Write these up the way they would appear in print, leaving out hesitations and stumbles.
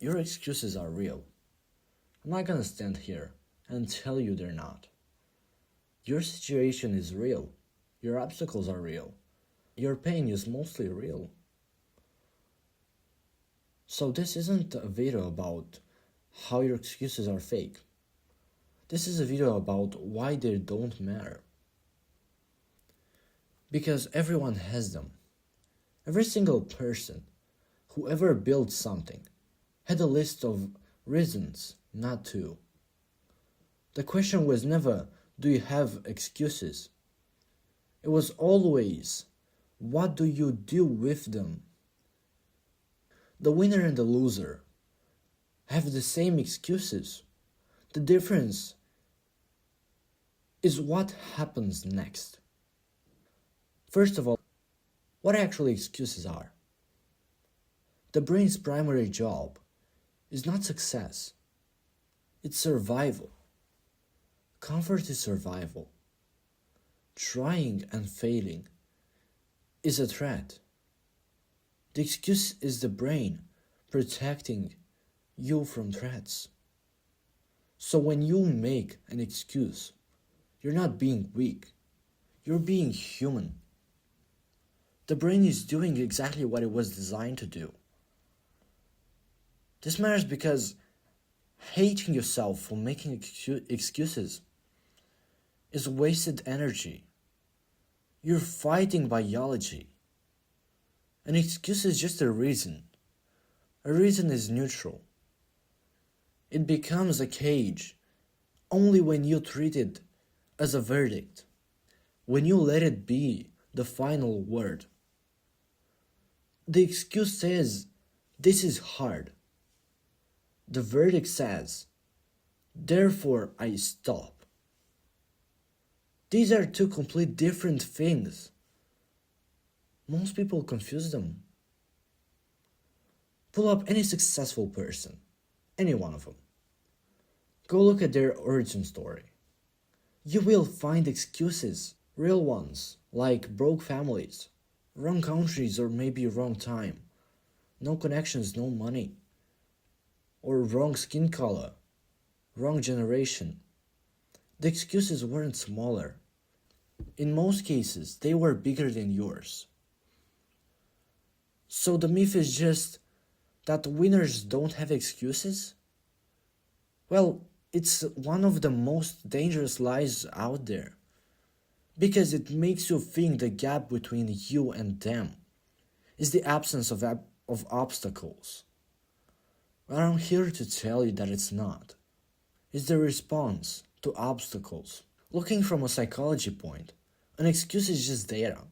Your excuses are real. I'm not gonna stand here and tell you they're not. Your situation is real. Your obstacles are real. Your pain is mostly real. So this isn't a video about how your excuses are fake. This is a video about why they don't matter. Because everyone has them. Every single person who ever built something had a list of reasons not to. The question was never, do you have excuses? It was always, what do you do with them? The winner and the loser have the same excuses. The difference is what happens next. First of all, what actually excuses are? The brain's primary job is not success, it's survival. Comfort is survival. Trying and failing is a threat. The excuse is the brain protecting you from threats. So when you make an excuse, you're not being weak, you're being human. The brain is doing exactly what it was designed to do. This matters because hating yourself for making excuses is wasted energy. You're fighting biology. An excuse is just a reason. A reason is neutral. It becomes a cage only when you treat it as a verdict, when you let it be the final word. The excuse says, this is hard. The verdict says, therefore I stop. These are two complete different things. Most people confuse them. Pull up any successful person, any one of them. Go look at their origin story. You will find excuses, real ones, like broke families, wrong countries or maybe wrong time, no connections, no money, or wrong skin color, wrong generation. The excuses weren't smaller. In most cases, they were bigger than yours. So the myth is just that winners don't have excuses? Well, it's one of the most dangerous lies out there, because it makes you think the gap between you and them is the absence of obstacles. But I'm here to tell you that it's not. It's the response to obstacles. Looking from a psychology point, an excuse is just data.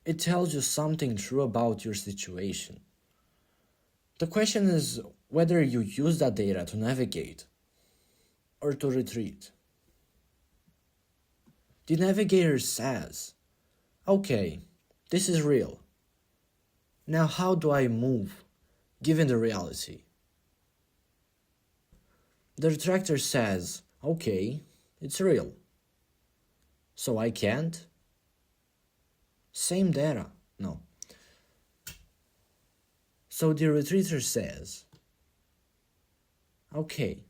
It tells you something true about your situation. The question is whether you use that data to navigate or to retreat. The navigator says, okay, this is real. Now how do I move given the reality? The retractor says, okay, it's real. So I can't? Same data, no. So the retreater says, okay,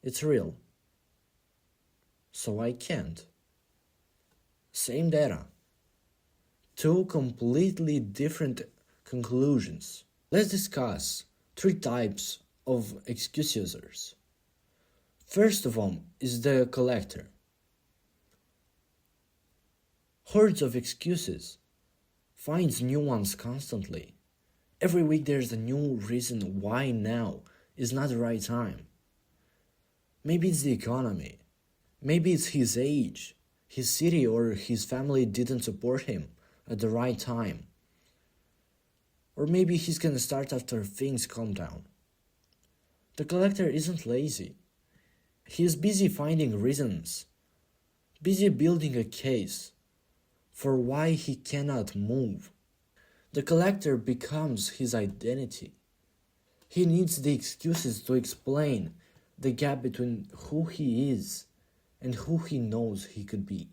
it's real. So I can't. Same data. Two completely different conclusions. Let's discuss three types of excuse users. First of all is the collector. Hordes of excuses, finds new ones constantly. Every week there's a new reason why now is not the right time. Maybe it's the economy. Maybe it's his age, his city or his family didn't support him at the right time. Or maybe he's gonna start after things calm down. The collector isn't lazy. He is busy finding reasons, busy building a case for why he cannot move. The collector becomes his identity. He needs the excuses to explain the gap between who he is and who he knows he could be.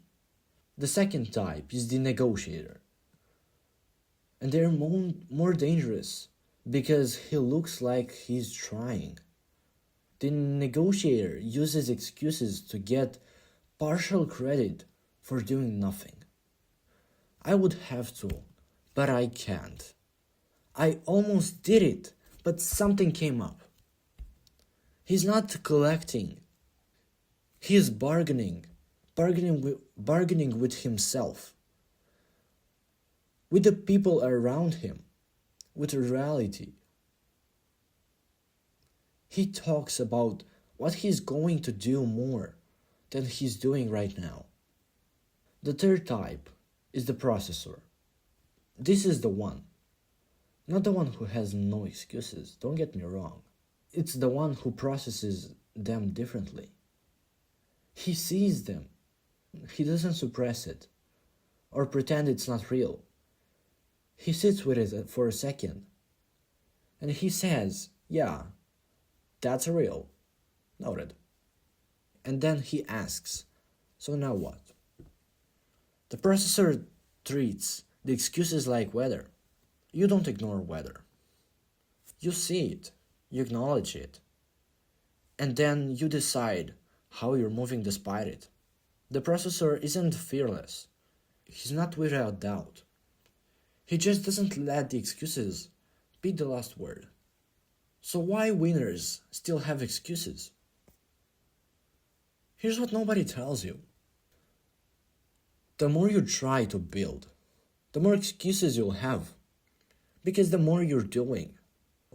The second type is the negotiator. And they're more dangerous because he looks like he's trying. The negotiator uses excuses to get partial credit for doing nothing. I would have to, but I can't. I almost did it, but something came up. He's not collecting. He is bargaining with himself, with the people around him, with reality. He talks about what he's going to do more than he's doing right now. The third type is the processor. This is the one. Not the one who has no excuses, don't get me wrong. It's the one who processes them differently. He sees them. He doesn't suppress it or pretend it's not real. He sits with it for a second and he says, yeah, that's real. Noted. And then he asks, so now what? The processor treats the excuses like weather. You don't ignore weather. You see it, you acknowledge it, and then you decide how you're moving despite it. The processor isn't fearless. He's not without doubt. He just doesn't let the excuses be the last word. So why winners still have excuses? Here's what nobody tells you. The more you try to build, the more excuses you'll have. Because the more you're doing,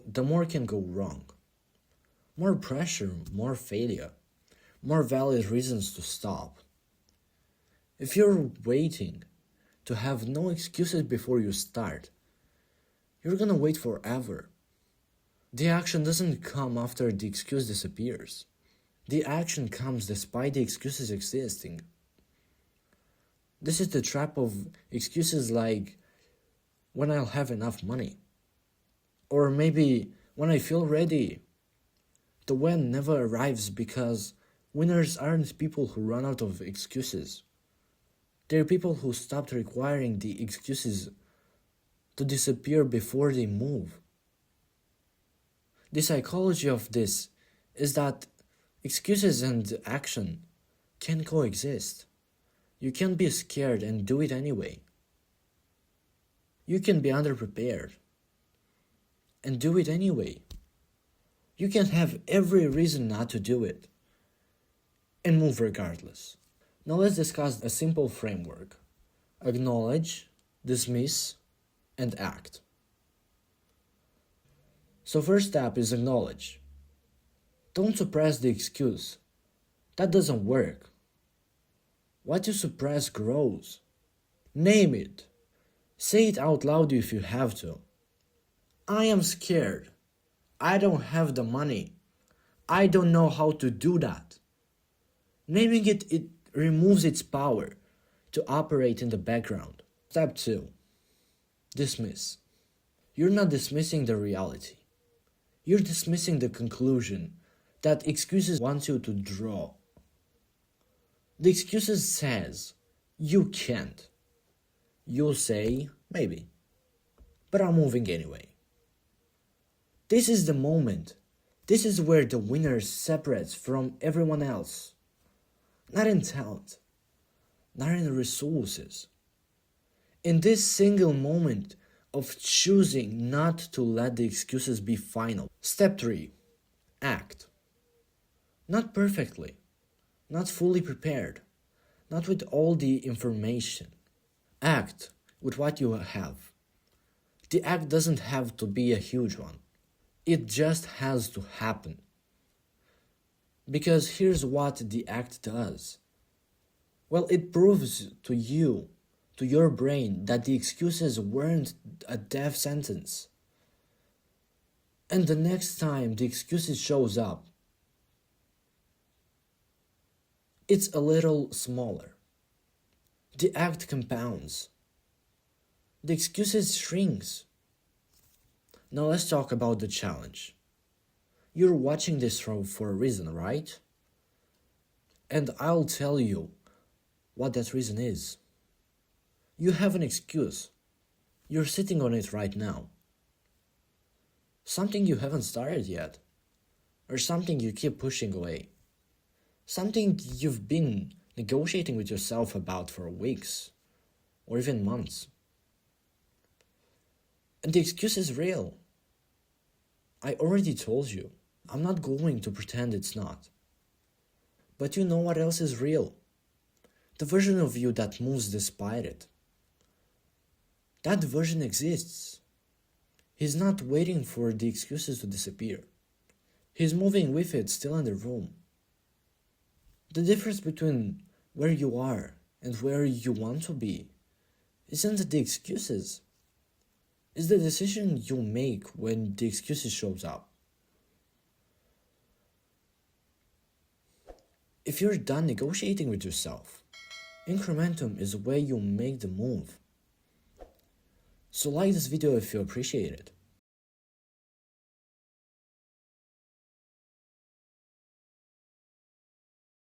the more can go wrong. More pressure, more failure, more valid reasons to stop. If you're waiting to have no excuses before you start, you're gonna wait forever. The action doesn't come after the excuse disappears. The action comes despite the excuses existing. This is the trap of excuses like, when I'll have enough money. Or maybe when I feel ready. The when never arrives because winners aren't people who run out of excuses. They're people who stopped requiring the excuses to disappear before they move. The psychology of this is that excuses and action can coexist. You can be scared and do it anyway. You can be underprepared and do it anyway. You can have every reason not to do it and move regardless. Now let's discuss a simple framework. Acknowledge, dismiss, and act. So first step is acknowledge. Don't suppress the excuse. That doesn't work. What you suppress grows. Name it. Say it out loud if you have to. I am scared. I don't have the money. I don't know how to do that. Naming it removes its power to operate in the background. Step 2. Dismiss. You're not dismissing the reality. You're dismissing the conclusion that excuses want you to draw. The excuses says, you can't. You'll say, maybe, but I'm moving anyway. This is the moment. This is where the winner separates from everyone else. Not in talent, not in resources. In this single moment of choosing not to let the excuses be final. Step 3. Act. Not perfectly, not fully prepared, not with all the information. Act with what you have. The act doesn't have to be a huge one. It just has to happen. Because here's what the act does. Well, it proves to you, to your brain, that the excuses weren't a death sentence. And the next time the excuses shows up, it's a little smaller. The act compounds. The excuses shrinks. Now let's talk about the challenge. You're watching this for a reason, right? And I'll tell you what that reason is. You have an excuse. You're sitting on it right now. something you haven't started yet, or something you keep pushing away, something you've been negotiating with yourself about for weeks, or even months. And the excuse is real. I already told you, I'm not going to pretend it's not. But you know what else is real? The version of you that moves despite it. That version exists. He's not waiting for the excuses to disappear. He's moving with it still in the room. The difference between where you are and where you want to be isn't the excuses. It's the decision you make when the excuses shows up. If you're done negotiating with yourself, incrementum is where you make the move. So like this video if you appreciate it.